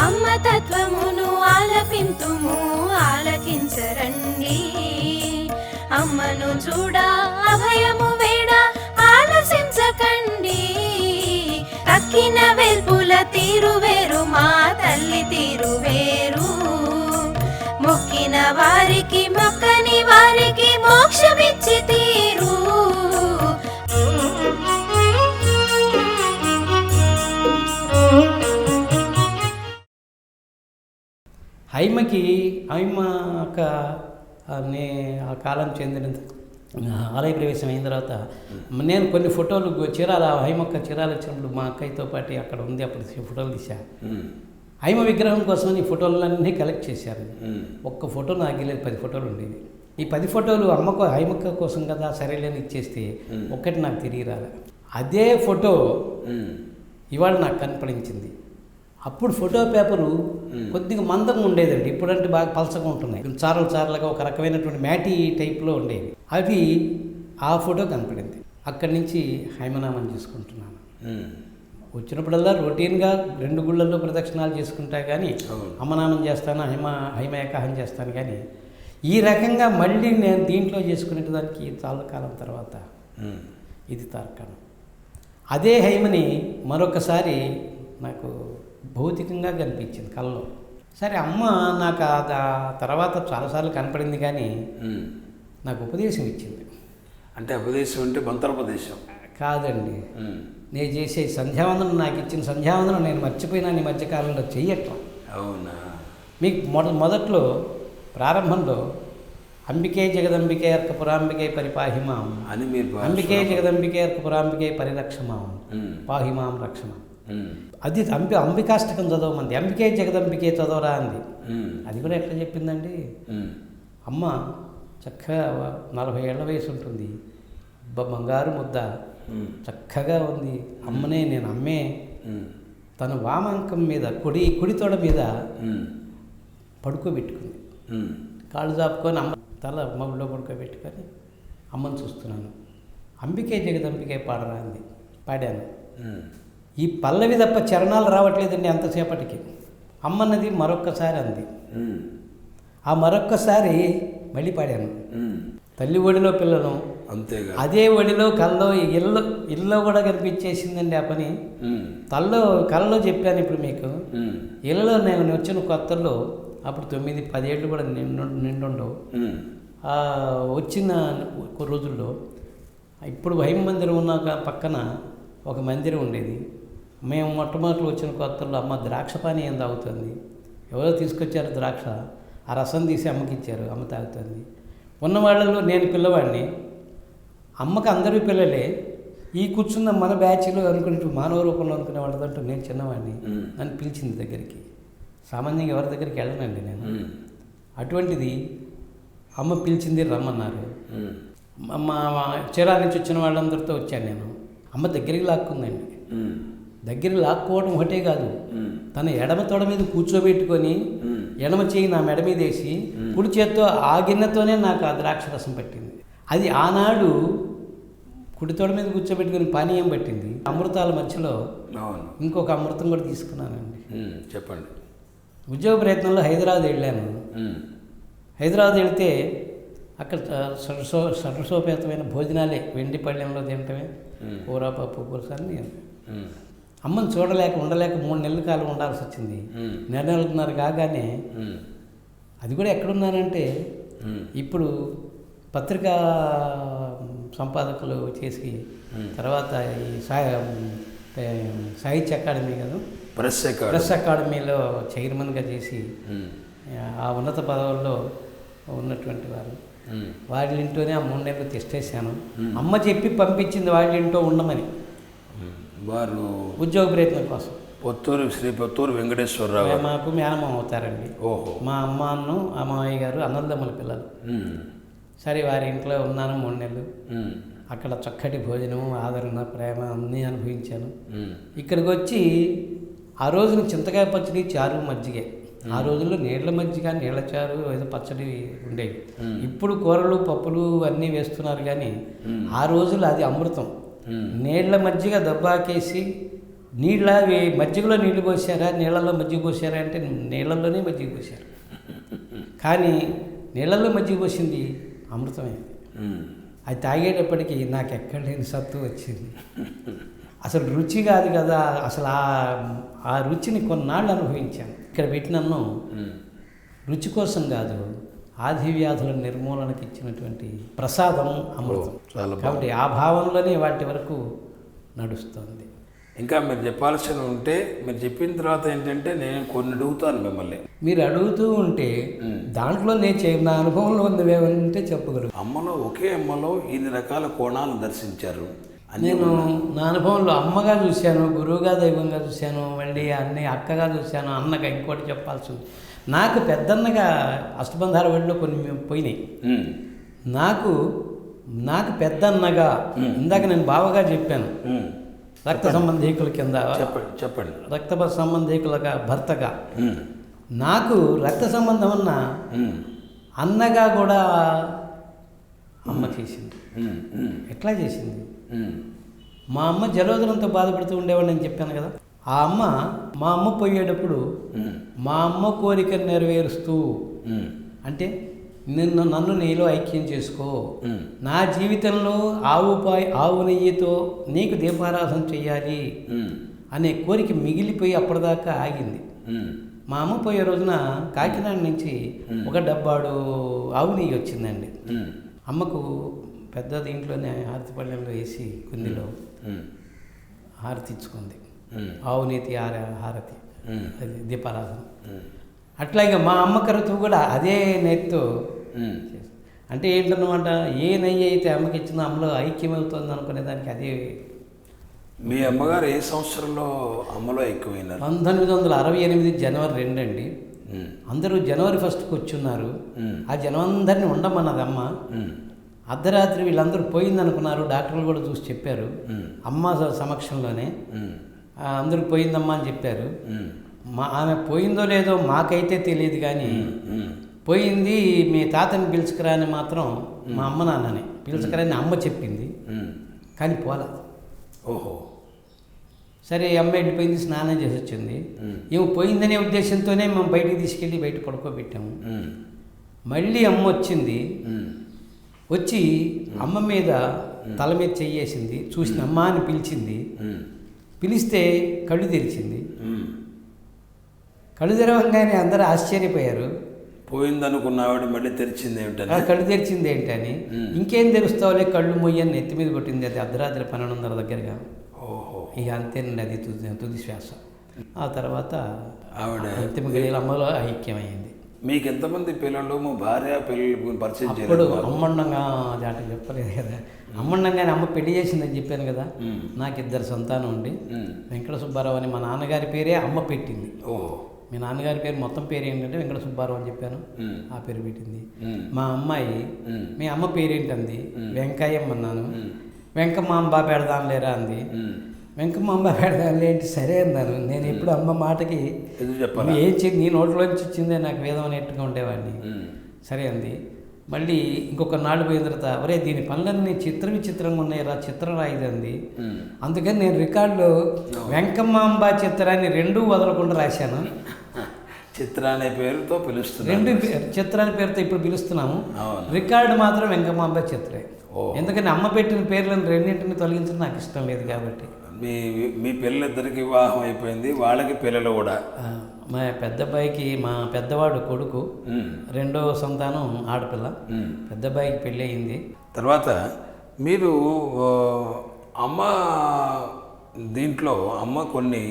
అమ్మ తత్వమును ఆలపింతుము ఆలకించరండి, అమ్మను చూడ అభయము వేడ ఆలసించకండి. తక్కిన వెల్పుల తీరు వేరు మా తల్లి తీరు వేరు, మొక్కిన వారికి మొక్కని వారికి మోక్షమిచ్చి తీరు. హైమకి అక్క ఆ కాలం చెందిన ఆలయ ప్రవేశం అయిన తర్వాత నేను కొన్ని ఫోటోలు చీరాల హైమక్క చీరాలు వచ్చినప్పుడు మా అక్కయ్యతో పాటు అక్కడ ఉంది, అప్పుడు ఫోటోలు తీశా. హైమ విగ్రహం కోసం ఈ ఫోటోలన్నీ కలెక్ట్ చేశారు. ఒక్క ఫోటో నాకు లేదు, 10 ఫోటోలు ఉండేవి. ఈ 10 ఫోటోలు అమ్మకు హైమక్క కోసం కదా సరేలేని ఇచ్చేస్తే ఒక్కటి నాకు తిరిగి రాలే. అదే ఫోటో ఇవాళ నాకు కనపడించింది. అప్పుడు ఫోటో పేపరు కొద్దిగా మందంగా ఉండేదండి, ఇప్పుడంటే బాగా పలసగా ఉంటున్నాయి, చారలు చారలుగా ఒక రకమైనటువంటి మ్యాటీ టైప్లో ఉండేవి. అవి ఆ ఫోటో కనపడింది. అక్కడి నుంచి హైమనామం చేసుకుంటున్నాను. వచ్చినప్పుడల్లా రొటీన్గా 2 గుళ్ళల్లో ప్రదక్షిణాలు చేసుకుంటా కానీ అమ్మనామం చేస్తాను, హైమయకాహం చేస్తాను. కానీ ఈ రకంగా మళ్ళీ నేను దీంట్లో చేసుకునే దానికి చాలా కాలం తర్వాత ఇది తార్కాణం. అదే హైమని మరొకసారి నాకు భౌతికంగా కనిపించింది కల్లో. సరే అమ్మ నాకు ఆ తర్వాత చాలాసార్లు కనపడింది కానీ నాకు ఉపదేశం ఇచ్చింది. అంటే ఉపదేశం అంటే మంత్రోపదేశం కాదండి, నేను చేసే సంధ్యావందనం, నాకు ఇచ్చిన సంధ్యావందనం నేను మర్చిపోయినా ఈ మధ్యకాలంలో చెయ్యటం. అవునా? మీకు మొదట్లో ప్రారంభంలో అంబికే జగదంబికే అర్క పురాంబికే పరిపాహిమాం అని మీరు అంబికే జగదంబికే అర్క పురాంబికే పరిరక్షమాం పాహిమాం రక్షమాం, అది అంబికాష్టకం చదవమంది. అంబికే జగదంబికే చదవరా అంది. అది కూడా ఎట్లా చెప్పిందండి, అమ్మ చక్కగా 40 ఏళ్ల వయసు ఉంటుంది, బంగారు ముద్ద చక్కగా ఉంది. అమ్మనే నేను అమ్మే తన వామాంకం మీద కుడి తొడ మీద పడుకోబెట్టుకుంది, కాళ్ళు చాపుకొని అమ్మ తల మగులో పడుకోబెట్టుకొని అమ్మని చూస్తున్నాను. అంబికే జగదంబికే పాడరా అంది. పాడాను. ఈ పల్లవి తప్ప చరణాలు రావట్లేదండి అంతసేపటికి. అమ్మన్నది మరొక్కసారి అంది. ఆ మరొక్కసారి మళ్ళీ పాడాను. తల్లి ఒడిలో పిల్లలు, అంతేగా అదే ఒడిలో కల్లో ఇల్లు కూడా కనిపించేసిందండి ఆ పని. కల్లో చెప్పాను ఇప్పుడు మీకు. ఇళ్ళలో నేను వచ్చిన కొత్తలో అప్పుడు 9-10 ఏళ్ళు కూడా నిండుండవు. వచ్చిన రోజుల్లో ఇప్పుడు హైమ మందిరం ఉన్న పక్కన ఒక మందిరం ఉండేది. మేము మొట్టమొదటి వచ్చిన కొత్తల్లో అమ్మ ద్రాక్ష పానీయం తాగుతుంది. ఎవరో తీసుకొచ్చారు ద్రాక్ష, ఆ రసం తీసి అమ్మకి ఇచ్చారు, అమ్మ తాగుతుంది. ఉన్న వాళ్ళలో నేను పిల్లవాడిని, అమ్మకి అందరూ పిల్లలే. ఈ కూర్చున్న మన బ్యాచ్లో అనుకునే మానవ రూపంలో అనుకునే వాళ్ళదంటూ నేను చిన్నవాడిని. నన్ను పిలిచింది దగ్గరికి. సామాన్యంగా ఎవరి దగ్గరికి వెళ్ళనండి నేను. అటువంటిది అమ్మ పిలిచింది, రమ్మన్నారు. మా చీరాల నుంచి వచ్చిన వాళ్ళందరితో వచ్చాను నేను. అమ్మ దగ్గరికి లాక్కుందండి. దగ్గర లాక్కోవడం ఒకటే కాదు, తన ఎడమ తొడ మీద కూర్చోబెట్టుకొని ఎడమ చేయి నా మెడ మీద వేసి కుడి చేత్తో ఆ గిన్నెతోనే నాకు ఆ ద్రాక్షరసం పట్టింది. అది ఆనాడు కుడి తొడ మీద కూర్చోబెట్టుకొని పానీయం పట్టింది. అమృతాల మధ్యలో ఇంకొక అమృతం కూడా తీసుకున్నానండి. చెప్పండి. ఉద్యోగ ప్రయత్నంలో హైదరాబాద్ వెళ్ళాను. హైదరాబాద్ వెళితే అక్కడ సరసోపేతమైన భోజనాలే, వెండి పళ్ళెంలో తినటమే, కూర పప్పు పులుసు అని. అమ్మని చూడలేక ఉండలేక 3 నెలల కాలం ఉండాల్సి వచ్చింది. 4 కాగానే అది కూడా ఎక్కడున్నానంటే ఇప్పుడు పత్రికా సంపాదకులు చేసి తర్వాత ఈ సాహిత్య అకాడమీ కదా, ప్రెస్ అకాడమీలో చైర్మన్గా చేసి ఆ ఉన్నత పదవుల్లో ఉన్నటువంటి వారు. వాళ్ళింటోనే ఆ 3 నెలలు తెస్టేసాను. అమ్మ చెప్పి పంపించింది వాళ్ళింటో ఉండమని, వారు ఉద్యోగ ప్రయత్నం కోసం. శ్రీ పొత్తూరు వెంకటేశ్వరరావు మాకు మేనమామ అవుతారండి. ఓహో. మా అమ్మను అమ్మాయి గారు అన్నదమ్ముల పిల్లలు. సరే వారి ఇంట్లో ఉన్నాను 3 నెలలు. అక్కడ చక్కటి భోజనం, ఆదరణ, ప్రేమ అన్నీ అనుభవించాను. ఇక్కడికి వచ్చి ఆ రోజున చింతకాయ పచ్చడి, చారు, మజ్జిగే. ఆ రోజుల్లో నీళ్ల మజ్జిగ, నీళ్ల చారు, ఏదో పచ్చడి ఉండేవి. ఇప్పుడు కూరలు పప్పులు అన్నీ వేస్తున్నారు కానీ ఆ రోజుల్లో అది అమృతం. నీళ్ళ మజ్జిగ దబ్బాకేసి మజ్జిగలో నీళ్లు పోసారా, నీళ్ళల్లో మజ్జిగ పోసారా అంటే నీళ్ళల్లోనే మజ్జిగ పోసారు. కానీ నీళ్ళల్లో మజ్జిగ పోసింది అమృతమైంది. అది తాగేటప్పటికి నాకు ఎక్కడ లేని సత్తు వచ్చింది. అసలు రుచి కాదు కదా, అసలు ఆ రుచిని కొన్నాళ్ళు అనుభవించాను. ఇక్కడ పెట్టినన్ను రుచి కోసం కాదు, ఆది వ్యాధుల నిర్మూలనకి ఇచ్చినటువంటి ప్రసాదం అమృతం. కాబట్టి ఆ భావంలోనే వాటి వరకు నడుస్తుంది. ఇంకా మీరు చెప్పాల్సి ఉంటే మీరు చెప్పిన తర్వాత ఏంటంటే నేను కొన్ని అడుగుతాను మిమ్మల్ని. మీరు అడుగుతూ ఉంటే దాంట్లో నా అనుభవంలో ఉన్నవేమంటే చెప్పగలరు. అమ్మలో ఒకే అమ్మలో ఇన్ని రకాల కోణాలు దర్శించారు. నేను నా అనుభవంలో అమ్మగా చూశాను, గురువుగా దైవంగా చూశాను, మళ్ళీ అక్కగా చూశాను, అన్నగా ఇంకోటి చెప్పాల్సి ఉంది. నాకు పెద్దన్నగా అష్టబంధాల వడిలో కొన్ని పోయినాయి. నాకు పెద్దన్నగా ఇందాక నేను బావగా చెప్పాను, రక్త సంబంధీకుల కింద చెప్పండి రక్త సంబంధీకులుగా భర్తగా. నాకు రక్త సంబంధం ఉన్న అన్నగా కూడా అమ్మ చేసింది. ఎట్లా చేసింది? మా అమ్మ జలోదరంతో బాధపడుతూ ఉండేవాడిని నేను చెప్పాను కదా. మా అమ్మ పోయేటప్పుడు మా అమ్మ కోరికను నెరవేరుస్తూ, అంటే నన్ను నీలో ఐక్యం చేసుకో, నా జీవితంలో ఆవు నెయ్యితో నీకు దీపారాధన చెయ్యాలి అనే కోరిక మిగిలిపోయి అప్పటిదాకా ఆగింది. మా అమ్మ పోయే రోజున కాకినాడ నుంచి ఒక డబ్బాడు ఆవు నెయ్యి వచ్చిందండి. అమ్మకు పెద్ద దీంట్లోనే హారతి పళ్ళెంలో వేసి కుందిలో హారతి ఇచ్చుకుంది. ఆవు నెయ్యి హారతి, అది దీపారాధన. అట్లాగే మా అమ్మ కరుతూ కూడా అదే నెయ్యితో, అంటే ఏంటన్నమాట, ఏ నెయ్యి అయితే అమ్మకి ఇచ్చిందో అమ్మలో ఐక్యమవుతుంది అనుకునే దానికి అదే. మీ అమ్మగారు ఏ సంవత్సరంలో అమ్మలో ఐక్యమైనారు? 1968 జనవరి 2 అండి. అందరూ జనవరి 1కి వచ్చున్నారు. ఆ జనమందరినీ ఉండమన్నది అమ్మ. అర్ధరాత్రి వీళ్ళందరూ పోయిందనుకున్నారు, డాక్టర్లు కూడా చూసి చెప్పారు అమ్మ సమక్షంలోనే. అందరూ పోయిందమ్మా అని చెప్పారు. ఆమె పోయిందో లేదో మాకైతే తెలియదు, కానీ పోయింది మీ తాతని పిలుచుకురా అని మాత్రం మా అమ్మ నాన్నని పిలుచుకురా అని అమ్మ చెప్పింది, కానీ పోలా. ఓహో, సరే అమ్మ వెళ్ళిపోయింది, స్నానం చేసి వచ్చింది. ఏమో పోయిందనే ఉద్దేశంతోనే మేము బయటికి తీసుకెళ్ళి బయట పడుకోబెట్టాము. మళ్ళీ అమ్మ వచ్చింది. వచ్చి అమ్మ మీద తల మీద చెయ్యేసింది. చూసిన అమ్మ అని పిలిచింది. పిలిస్తే కళ్ళు తెరిచింది. కళ్ళు తెరవంగానే అందరూ ఆశ్చర్యపోయారు. పోయిందనుకున్న ఆవిడ మళ్ళీ తెరిచింది ఏమిటని, కళ్ళు తెరిచింది ఏంటని. ఇంకేం తెరుస్తావులే కళ్ళు మొయ్యని నెత్తి మీద కొట్టింది. అది అర్ధరాత్రి 12:30 దగ్గరగా. ఓహో, ఇక అంతేనండి, అది తుది శ్వాస. ఆ తర్వాత ఆవిడ అంతిమ గడియల అమ్మలో ఐక్యమైంది. మీకు ఎంతమంది పిల్లలు? మా భార్య పిల్లలు పరిచయం ఇప్పుడు అమ్మండంగా దాట చెప్పలేదు కదా. అమ్మండంగానే అమ్మ పెళ్లి చేసిందని చెప్పాను కదా. నాకు 2 సంతానం ఉండి, వెంకట సుబ్బారావు అని మా నాన్నగారి పేరే అమ్మ పెట్టింది. ఓహో, మీ నాన్నగారి పేరు మొత్తం పేరు ఏంటంటే వెంకట సుబ్బారావు అని చెప్పాను, ఆ పేరు పెట్టింది. మా అమ్మాయి మీ అమ్మ పేరేంటంది, వెంకయ్యమ్మ అన్నాను. వెంకమ్మాంబ పెడదాం లేరా అంది. వెంకమ్మాంబ పెడదాంలే ఏంటి, సరే అన్నాను. నేను ఎప్పుడు అమ్మ మాటకి నీ నోట్లోంచి వచ్చిందే నాకు వేదం అనేట్టుగా ఉండేవాడిని. సరే అంది. మళ్ళీ ఇంకొక నాడు పోయిన తర్వాత, ఒరే దీని పనులన్నీ విచిత్రంగా ఉన్నాయి రా, చిత్రం రాయిదంది. అందుకని నేను రికార్డులో వెంకమ్మాంబ చిత్రాన్ని 2 వదలకుండా రాశాను. చిత్ర అనే పేరుతో పిలుస్తున్నాను, 2 చిత్రాల పేరుతో ఇప్పుడు పిలుస్తున్నాము. రికార్డు మాత్రం వెంకమ్మాంబ చిత్రే. ఎందుకని అమ్మ పెట్టిన పేర్లను 2 తొలగించడం నాకు ఇష్టం లేదు కాబట్టి. మీ పిల్లలిద్దరికి వివాహం అయిపోయింది, వాళ్ళకి పిల్లలు కూడా. మా పెద్దబ్బాయికి, మా పెద్దవాడు కొడుకు, 2వ సంతానం ఆడపిల్ల. పెద్దబ్బాయికి పెళ్ళి అయింది. తర్వాత మీరు అమ్మ దీంట్లో కొన్ని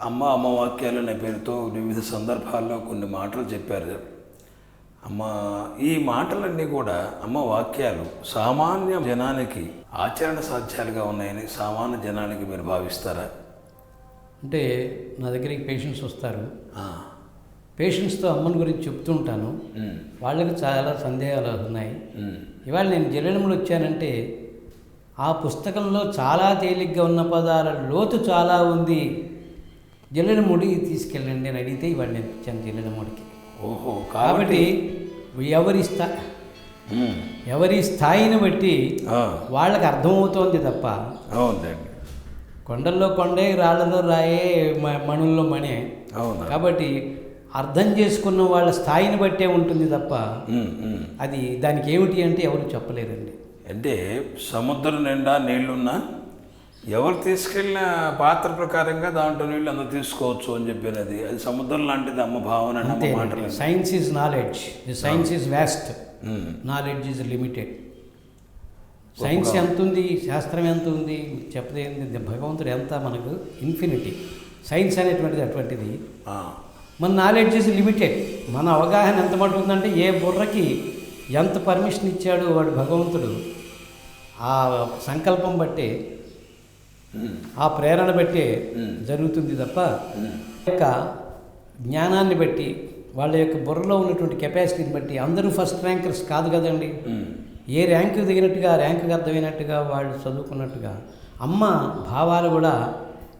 అమ్మ వాక్యాలు అనే పేరుతో వివిధ సందర్భాల్లో కొన్ని మాటలు చెప్పారు. ఈ మాటలన్నీ కూడా అమ్మ వాక్యాలు సామాన్య జనానికి ఆచరణ సాధ్యాలుగా ఉన్నాయని సామాన్య జనానికి మీరు భావిస్తారా? అంటే నా దగ్గరికి పేషెంట్స్ వస్తారు. పేషెంట్స్తో అమ్మని గురించి చెప్తుంటాను. వాళ్ళకి చాలా సందేహాలు ఉన్నాయి. ఇవాళ నేను జల్లెడములు వచ్చానంటే ఆ పుస్తకంలో చాలా తేలిగ్గా ఉన్న పదాల లోతు చాలా ఉంది. జల్లెడముడికి తీసుకెళ్ళండి అని అడిగితే ఇవాళ నేను ఇచ్చాను జల్లెడముడికి. ఓహో, కాబట్టి ఎవరి స్థాయిని బట్టి ఆ, వాళ్ళకి అర్థమవుతోంది తప్ప అవునండి. కొండల్లో కొండే, రాళ్ళలో రాయే, మణుల్లో మణే. అవును. కాబట్టి అర్థం చేసుకున్న వాళ్ళ స్థాయిని బట్టే ఉంటుంది తప్ప అది దానికి ఏమిటి అంటే ఎవరు చెప్పలేరండి. అంటే సముద్రం నిండా నీళ్లున్నా ఎవరు తీసుకెళ్ళిన పాత్ర ప్రకారంగా దాంట్లో నీళ్ళు అందరూ తీసుకోవచ్చు అని చెప్పినది. అది సముద్రం లాంటిది అమ్మ భావన అని అమ్మ మాటలు. Science is knowledge, science is vast, knowledge is limited. Science ఎంత ఉంది, శాస్త్రం ఎంత ఉంది చెప్పలేదు. భగవంతుడు ఎంత మనకు ఇన్ఫినిటీ. సైన్స్ అనేటువంటిది అటువంటిది. మన నాలెడ్జ్ ఈజ్ లిమిటెడ్. మన అవగాహన ఎంత మటుందంటే ఏ బుర్రకి ఎంత పర్మిషన్ ఇచ్చాడు వాడు భగవంతుడు, ఆ సంకల్పం బట్టే, ఆ ప్రేరణ బట్టే జరుగుతుంది తప్ప యొక్క జ్ఞానాన్ని బట్టి, వాళ్ళ యొక్క బుర్రలో ఉన్నటువంటి కెపాసిటీని బట్టి అందరూ ఫస్ట్ ర్యాంకర్స్ కాదు కదండి. ఏ ర్యాంకు దిగినట్టుగా, ర్యాంకుకి అర్థమైనట్టుగా వాళ్ళు చదువుకున్నట్టుగా అమ్మ భావాలు కూడా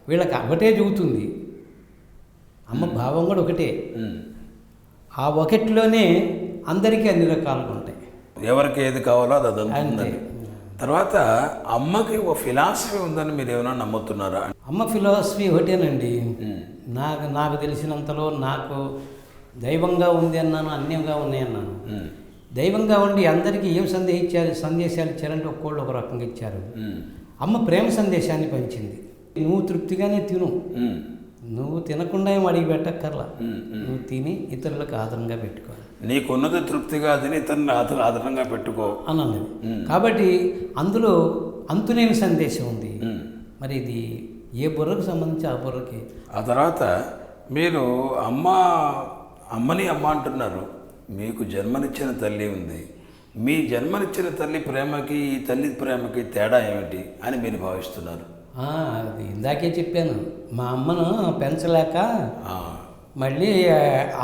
వీళ్ళకి ఒకటే చెబుతుంది. అమ్మ భావం కూడా ఒకటే. ఆ ఒకటిలోనే అందరికీ అన్ని రకాలుగా ఉంటాయి. ఎవరికి ఏది కావాలో అది అంతే. అదంతా. తర్వాత అమ్మకి ఒక ఫిలాసఫీ ఉందని మీరు ఏమైనా నమ్ముతున్నారా? అమ్మ ఫిలాసఫీ ఒకటేనండి. నాకు తెలిసినంతలో నాకు దైవంగా ఉంది అన్నాను, అన్యంగా ఉన్నాయి అన్నాను. దైవంగా ఉండి అందరికీ ఏం సందేశాలు ఇచ్చారంటే ఒక్కోళ్ళు ఒక రకంగా ఇచ్చారు. అమ్మ ప్రేమ సందేశాన్ని పంచింది. నువ్వు తృప్తిగానే తిను, నువ్వు తినకుండా ఏం అడిగి పెట్టక్కర్లా, నువ్వు తిని ఇతరులకు ఆదరంగా పెట్టుకోవాలి. నీకున్నది తృప్తిగా తిని ఇతరులను ఆదరంగా పెట్టుకో అన్నది. కాబట్టి అందులో అంతులేని సందేశం ఉంది. మరి ఇది ఏ బుర్రకు సంబంధించి ఆ బుర్రకి. ఆ తర్వాత మీరు అమ్మని అమ్మ అంటున్నారు. మీకు జన్మనిచ్చిన తల్లి ఉంది. మీ జన్మనిచ్చిన తల్లి ప్రేమకి ఈ తల్లి ప్రేమకి తేడా ఏమిటి అని మీరు భావిస్తున్నారు? అది ఇందాకే చెప్పాను. మా అమ్మను పెంచలేక మళ్ళీ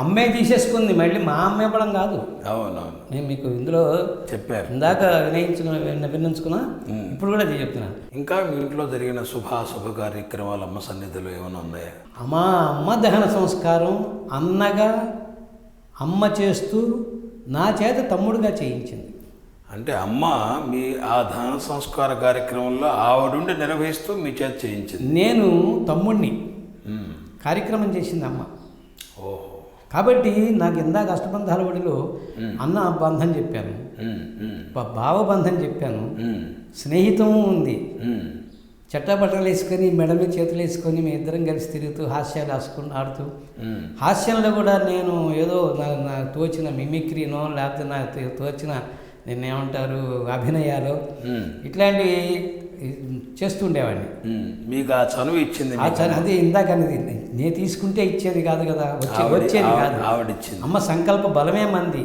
అమ్మే తీసేసుకుంది. మళ్ళీ మా అమ్మ ఇవ్వడం కాదు. అవునవును, నేను మీకు ఇందులో చెప్పారు. ఇందాక విన్నంచుకున్నా, ఇప్పుడు కూడా అది చెప్తున్నాను. ఇంకా మీ ఇంట్లో జరిగిన శుభ కార్యక్రమాలు అమ్మ సన్నిధిలో ఏమైనా ఉన్నాయా? అమ్మ దహన సంస్కారం అన్నగా అమ్మ చేస్తూ నా చేత తమ్ముడుగా చేయించింది. అంటే అమ్మ మీ ఆ దహన సంస్కార కార్యక్రమంలో ఆవిడుండి నిర్వహిస్తూ మీ చేత చేయించింది. నేను తమ్ముడిని కార్యక్రమం చేసింది అమ్మ. ఓహో. కాబట్టి నాకు ఇందాక అష్టబంధాల బడిలో అన్న బంధం చెప్పాను, భావ బంధం చెప్పాను, స్నేహితం ఉంది. చట్టబట్టలు వేసుకొని మెడ మీద చేతులు వేసుకొని మీ ఇద్దరం కలిసి తిరుగుతూ హాస్యాలు ఆడుతూ, హాస్యంలో కూడా నేను ఏదో నాకు తోచిన మిమిక్రీనో లేకపోతే నాకు తోచిన నిన్నేమంటారు అభినయాలు ఇట్లాంటివి చేస్తుండేవాడిని. మీకు ఆ చనువు ఇచ్చింది. అదే ఇందాక అనేది నేను తీసుకుంటే ఇచ్చేది కాదు కదా, వచ్చేది కాదు. ఆవిడిచ్చింది. అమ్మ సంకల్ప బలమే మంది,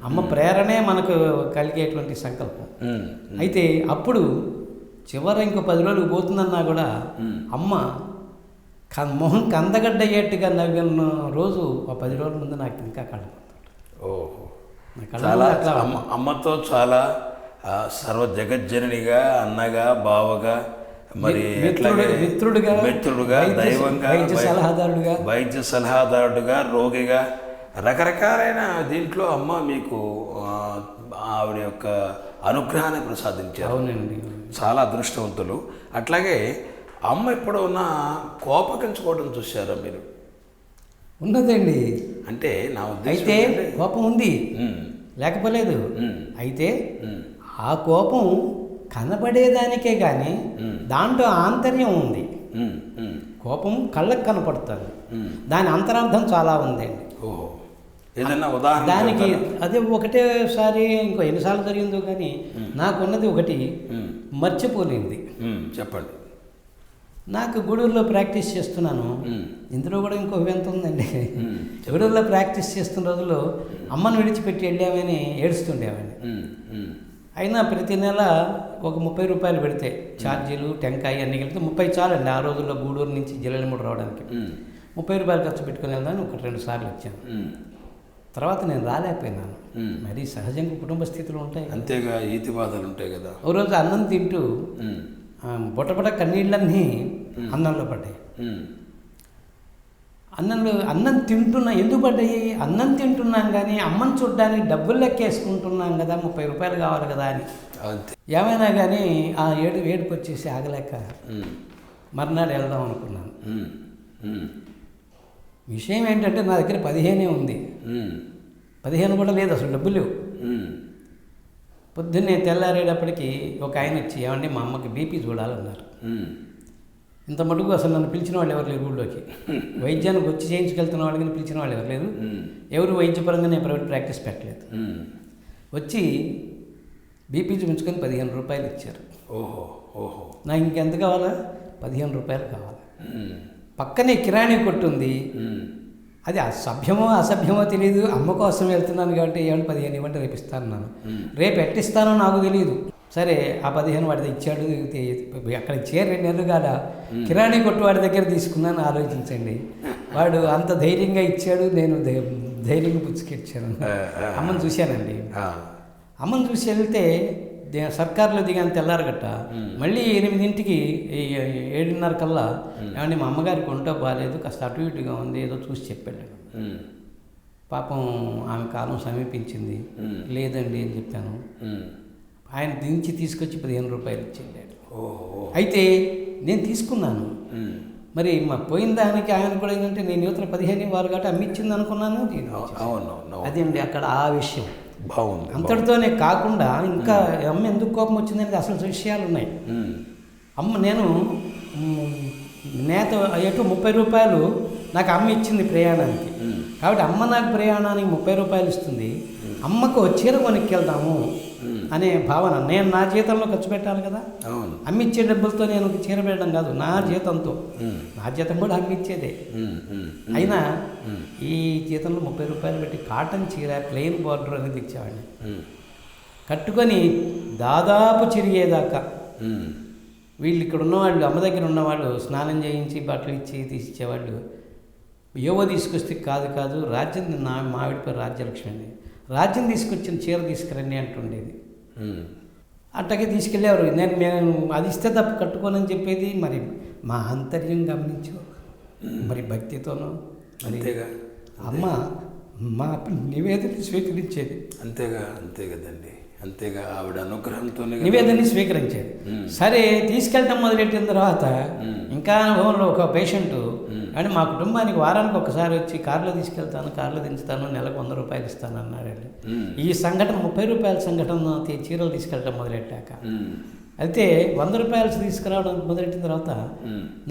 అమ్మ ప్రేరణే మనకు కలిగేటువంటి సంకల్పం. అయితే అప్పుడు చివర ఇంకో 10 రోజులు పోతుందన్నా కూడా అమ్మ మొహం కందగడ్డ అయ్యేట్టుగా నవ్విన రోజు ఆ 10 రోజుల ముందు నాకు ఇంకా ఓహో. చాలా అమ్మతో చాలా సర్వ జగజ్జననిగా, అన్నగా, బావగా, మరి మిత్రుడుగా, దైవంగా, వైద్య సలహాదారుడుగా, రోగిగా, రకరకాలైన దీంట్లో అమ్మ మీకు ఆవిడ యొక్క అనుగ్రహాన్ని ప్రసాదించారు. అవునండి, చాలా అదృష్టవంతులు. అట్లాగే అమ్మ ఇప్పుడు ఉన్న కోపగించుకోవడం చూసారా మీరు? ఉన్నదండి. అంటే నా అయితే కోపం ఉంది, లేకపోలేదు. అయితే ఆ కోపం కనపడేదానికే కానీ దాంట్లో ఆంతర్యం ఉంది. కోపం కళ్ళకు కనపడుతుంది, దాని అంతరార్థం చాలా ఉందండి. ఓహో, ఏదన్నా ఉదాహరణ దానికి అదే ఒకటేసారి ఇంకో ఎన్నిసార్లు జరిగిందో కానీ నాకున్నది ఒకటి మర్చిపోలేంది. చెప్పండి. నాకు గూడూరులో ప్రాక్టీస్ చేస్తున్నాను. ఇందులో కూడా ఇంకో వింత ఉందండి. గూడూరులో ప్రాక్టీస్ చేస్తున్న రోజుల్లో అమ్మను విడిచిపెట్టి వెళ్ళామని ఏడుస్తుండేవాడిని. అయినా ప్రతి నెల ఒక 30 రూపాయలు పెడితే ఛార్జీలు, టెంకాయ అన్నీ కలిపితే 30 చాలండి. ఆ రోజుల్లో గూడూరు నుంచి జిల్లెలమూడు రావడానికి 30 రూపాయలు ఖర్చు పెట్టుకుని వెళ్దాను. 1-2 సార్లు వచ్చాను. తర్వాత నేను రాలేకపోయినాను. మరి సహజంగా కుటుంబ స్థితులు ఉంటాయి, అంతేగా, ఈతి బాధలు ఉంటాయి కదా. ఓ రోజు అన్నం తింటూ బొటబొట కన్నీళ్ళన్నీ అన్నంలో పడ్డాయి. అన్నం తింటున్నా, ఎందుకు పడ్డాయి? అన్నం తింటున్నాం కానీ అమ్మని చూడ్డానికి డబ్బులు లెక్కేసుకుంటున్నాం కదా, 30 రూపాయలు కావాలి కదా అని. ఏమైనా కానీ ఆ ఏడుపు వచ్చేసి ఆగలేక మర్నాడు వెళ్దాం అనుకున్నాను. విషయం ఏంటంటే నా దగ్గర 15 ఉంది, 15 కూడా లేదు, అసలు డబ్బులు లేవు. పొద్దున్నే తెల్లారేటప్పటికి ఒక ఆయన వచ్చి, ఏమంటే మా అమ్మకి బీపీ చూడాలన్నారు. ఇంత మటుకు అసలు నన్ను పిలిచిన వాళ్ళు ఎవరు లేరు ఊళ్ళోకి. వైద్యానికి వచ్చి చేయించుకెళ్తున్న వాళ్ళకి పిలిచిన వాళ్ళు ఎవరు లేరు. ఎవరు వైద్యపరంగా నేను ప్రైవేట్ ప్రాక్టీస్ పెట్టలేదు. వచ్చి బీపీ చూపించుకొని 15 రూపాయలు ఇచ్చారు. నాకు ఇంకెంత కావాలా? 15 రూపాయలు కావాలి. పక్కనే కిరాణీ కొట్టు ఉంది. అది సభ్యమో అసభ్యమో తెలియదు. అమ్మ కోసం వెళ్తున్నాను కాబట్టి ఏమంటే 15 ఇవ్వండి, రేపు ఇస్తాను నన్ను. రేపు ఎట్టిస్తానో నాకు తెలియదు. సరే ఆ 15 వాడిది ఇచ్చాడు. అక్కడ చేరి 2 నెలలు కాదా కిరాణీ కొట్టు వాడి దగ్గర తీసుకున్నాను. ఆలోచించండి, వాడు అంత ధైర్యంగా ఇచ్చాడు, నేను ధైర్యంగా పుచ్చుకిచ్చాను. అమ్మని చూశానండి. అమ్మని చూసి వెళ్తే సర్కారులో దిగాను తెల్లారగట్ట. మళ్ళీ 8ంటికి 7:30 కల్లా ఏమంటే మా అమ్మగారికి ఒంటో బాగాలేదు, కాస్త అటు ఇటుగా ఉంది, ఏదో చూసి చెప్పాడు. పాపం ఆమె కాలం సమీపించింది. లేదండి అని చెప్పాను. ఆయన దించి తీసుకొచ్చి 15 రూపాయలు ఇచ్చిండాడు. అయితే నేను తీసుకున్నాను. మరి మా పోయిన దానికి ఆయన కూడా ఏంటంటే నేను యువతల 15 వారు కాబట్టి అమ్మిచ్చింది అనుకున్నాను. అదే అండి అక్కడ ఆ విషయం బాగుంది. అంతటితోనే కాకుండా ఇంకా అమ్మ ఎందుకు కోపం వచ్చిందనేది అసలు విషయాలు ఉన్నాయి. అమ్మ నేను నేత ఎటు 30 రూపాయలు నాకు అమ్మ ఇచ్చింది ప్రయాణానికి. కాబట్టి అమ్మ నాకు ప్రయాణానికి 30 రూపాయలు ఇస్తుంది. అమ్మకు చీర కొనుక్కెళ్దాము అనే భావన. నేను నా జీతంలో ఖర్చు పెట్టాలి కదా. అమ్మిచ్చే డబ్బులతో నేను చీర పెట్టడం కాదు, నా జీతంతో. నా జీతం కూడా అమ్మిచ్చేదే. అయినా ఈ జీతంలో 30 రూపాయలు పెట్టి కాటన్ చీర ప్లెయిన్ బార్డర్ అనేది ఇచ్చేవాడిని. కట్టుకొని దాదాపు చిరిగేదాకా వీళ్ళు ఇక్కడ ఉన్నవాళ్ళు, అమ్మ దగ్గర ఉన్నవాళ్ళు స్నానం చేయించి బట్టలు ఇచ్చి తీసిచ్చేవాళ్ళు. ఏవో తీసుకొస్తే కాదు రాజ్యం, నా మావిడి పేరు రాజ్యలక్ష్మి అండి, రాజ్యం తీసుకొచ్చిన చీర తీసుకురండి అంటుండేది. అట్టగే తీసుకెళ్ళేవారు. నేను అది ఇస్తే తప్ప కట్టుకోనని చెప్పేది. మరి మా ఆంతర్యం గమనించు, మరి భక్తితోనూ మరి అమ్మ మా నివేదన స్వీకరించేది. అంతే కదండి, అంతేగా ఆవిడ అనుగ్రహంతో నివేదనని స్వీకరించేది. సరే తీసుకెళ్ళటం మొదలెట్టిన తర్వాత ఇంకా అనుభవంలో ఒక పేషెంటు అంటే మా కుటుంబానికి వారానికి ఒకసారి వచ్చి కారులో తీసుకెళ్తాను, కారులో దించుతాను, నెలకు 100 రూపాయలు ఇస్తాను అన్నాడండి. ఈ సంఘటన 30 రూపాయల సంఘటన చీరలు తీసుకెళ్ళటం మొదలెట్టాక అయితే 100 రూపాయలు తీసుకురావడం మొదలెట్టిన తర్వాత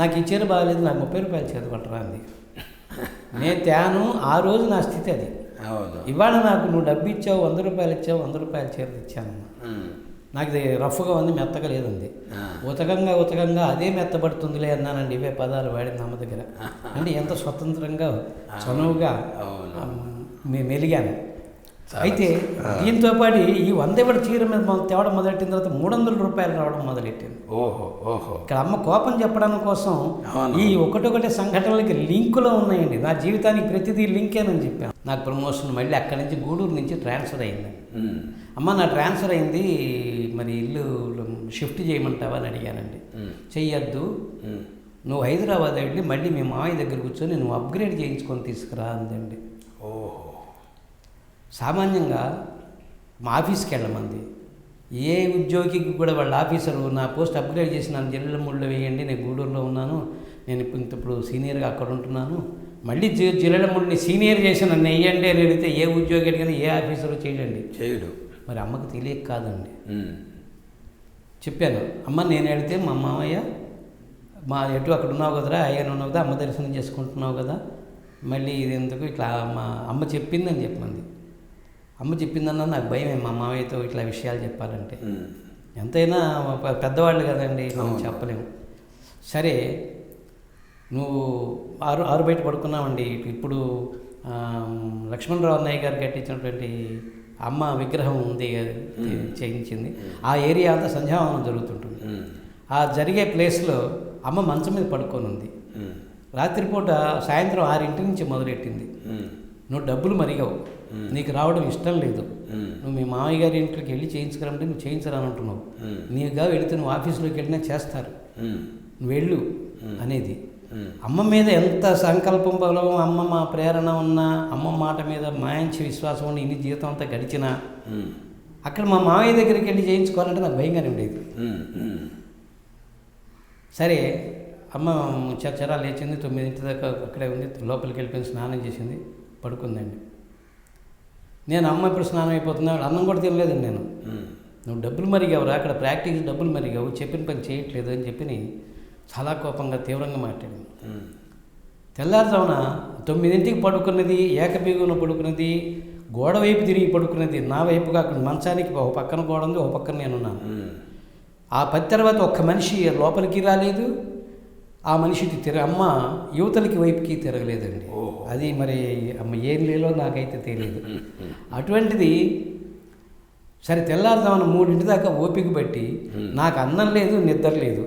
నాకు ఈ చీర బాగాలేదు, నాకు 30 రూపాయల చీర కొట్టరా అంది. నేను తేను. ఆ రోజు నా స్థితి అది. ఇవాళ నాకు నువ్వు డబ్బు ఇచ్చావు, 100 రూపాయలు ఇచ్చావు, 100 రూపాయల చీర ఇచ్చాను. నాకు ఇది రఫ్గా ఉంది, మెత్తగా లేదండి. ఉతకంగా అదే మెత్తబడుతుందిలే అన్నానండి. ఇవే పదాలు వాడింది అమ్మ దగ్గర. అంటే ఎంత స్వతంత్రంగా చనువుగా మెలిగాను. అయితే దీంతో పాటు ఈ 100 చీర మీద తేవడం మొదలెట్టిన తర్వాత 300 రూపాయలు రావడం మొదలెట్టింది. ఇక్కడ అమ్మ కోపం చెప్పడం కోసం ఈ ఒకటొకటి సంఘటనలకి లింకులో ఉన్నాయండి. నా జీవితానికి ప్రతిదీ లింకేనని చెప్పాను. నాకు ప్రమోషన్ మళ్ళీ అక్కడి నుంచి గూడూరు నుంచి ట్రాన్స్ఫర్ అయింది. అమ్మ నా ట్రాన్స్ఫర్ అయింది, మరి ఇల్లు షిఫ్ట్ చేయమంటావా అని అడిగానండి. చెయ్యొద్దు, నువ్వు హైదరాబాద్ వెళ్ళి మళ్ళీ మీ మామయ్య దగ్గర కూర్చొని నువ్వు అప్గ్రేడ్ చేయించుకొని తీసుకురా అందండి. సామాన్యంగా మా ఆఫీస్కి వెళ్ళమంది. ఏ ఉద్యోగికి కూడా వాళ్ళ ఆఫీసరు నా పోస్ట్ అప్గ్రేడ్ చేసి నన్ను జిల్లెలమూడిలో వేయండి, నేను గూడూరులో ఉన్నాను, నేను ఇప్పుడు సీనియర్గా అక్కడ ఉంటున్నాను, మళ్ళీ జిల్లెలమూడిని సీనియర్ చేసి నన్ను వేయండి అని అడిగితే ఏ ఉద్యోగి అడిగినా ఏ ఆఫీసరు చేయడు. మరి అమ్మకు తెలియక కాదండి. చెప్పాను, అమ్మ నేను వెళితే మా మామయ్య మా ఎటు అక్కడ ఉన్నావు కదరా, అయ్యాను ఉన్నావు కదా, అమ్మ దర్శనం చేసుకుంటున్నావు కదా, మళ్ళీ ఇది ఎందుకు ఇట్లా మా అమ్మ చెప్పిందని చెప్పమంది. అమ్మ చెప్పిందన్నా నాకు భయమే మా మామయ్యతో ఇట్లా విషయాలు చెప్పాలంటే. ఎంతైనా పెద్దవాళ్ళు కదండి, మనం చెప్పలేము. సరే నువ్వు ఆరు బయట పడుకున్నామండి. ఇప్పుడు లక్ష్మణరావు అన్నయ్య గారు కట్టించినటువంటి అమ్మ విగ్రహం ఉంది, చేయించింది. ఆ ఏరియా అంతా సంధ్యావనం జరుగుతుంటుంది. ఆ జరిగే ప్లేస్లో అమ్మ మంచం మీద పడుకొని ఉంది. రాత్రిపూట సాయంత్రం 6 నుంచి మొదలెట్టింది. నువ్వు డబ్బులు మరిగావు, నీకు రావడం ఇష్టం లేదు, నువ్వు మీ మామయ్య గారి ఇంటికి వెళ్ళి చేయించుకురామంటే నువ్వు చేయించరాని అంటున్నావు, నీకుగా వెళితే నువ్వు ఆఫీసులోకి వెళ్ళినా చేస్తారు, నువ్వు వెళ్ళు అనేది. అమ్మ మీద ఎంత సంకల్పం బలం, అమ్మ మా ప్రేరణ ఉన్నా, అమ్మ మాట మీద మంచి విశ్వాసం ఉండి ఇన్ని జీవితం అంతా గడిచినా అక్కడ మా మామయ్య దగ్గరికి వెళ్ళి చేయించుకోవాలంటే నాకు భయంగానే ఉండేది. సరే అమ్మ చరా లేచింది, 9 దాకా అక్కడే ఉంది, లోపలికి వెళ్ళిపోయింది, స్నానం చేసింది, పడుకుందండి. నేను అమ్మ ఇప్పుడు స్నానం అయిపోతున్నా, అన్నం కూడా తినలేదండి నేను. నువ్వు డబ్బులు మరిగావురా, అక్కడ ప్రాక్టీస్ డబ్బులు మరిగావు, చెప్పిన పని చేయట్లేదు అని చెప్పి చాలా కోపంగా తీవ్రంగా మాట్లాడింది. తెల్లారుజామున 9ంటికి పడుకున్నది, ఏకబీగున పడుకున్నది, గోడ వైపు తిరిగి పడుకున్నది, నా వైపు కాకుండా మంచానికి ఒక పక్కన గోడ ఉంది, ఒక పక్కన నేనున్నాను. ఆ 10 తర్వాత ఒక్క మనిషి లోపలికి రాలేదు, ఆ మనిషికి అమ్మ యువతలకి వైపుకి తిరగలేదండి. అది మరి అమ్మ ఏం లేలో నాకైతే తెలియదు. అటువంటిది సరే తెల్లారుజామున 3 దాకా ఓపిక బట్టి నాకు అన్నం లేదు, నిద్ర లేదు.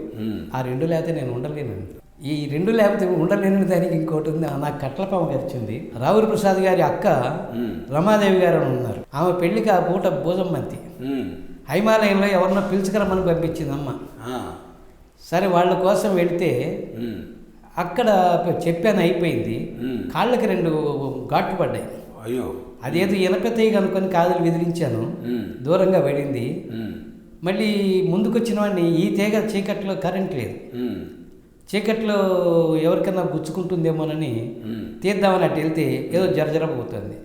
ఆ 2 లేకపోతే నేను ఉండలేనండి. ఈ 2 లేకపోతే ఉండలేని దానికి ఇంకోటి ఉంది, నాకు కట్లపాము గడిచింది. రావుల ప్రసాద్ గారి అక్క రమాదేవి గారు అని ఉన్నారు. ఆమె పెళ్లికి ఆ పూట భోజం మంతి హైమాలయంలో ఎవరినో పిలుచుకురమ్మని పంపించింది అమ్మ. సరే వాళ్ళ కోసం వెళితే అక్కడ చెప్పాను, అయిపోయింది. కాళ్ళకి 2 ఘాట్లు పడ్డాయి. అయ్యో, అదేదో ఇనపెత్తయ్య కనుక్కొని కాదులు విదిలించాను, దూరంగా పడింది. మళ్ళీ ముందుకొచ్చిన వాడిని ఈ తీగ చీకట్లో కరెంట్ లేదు, చీకట్లో ఎవరికైనా గుచ్చుకుంటుందేమోనని తీద్దామని అటు వెళ్తే ఏదో జరజరపోతుంది.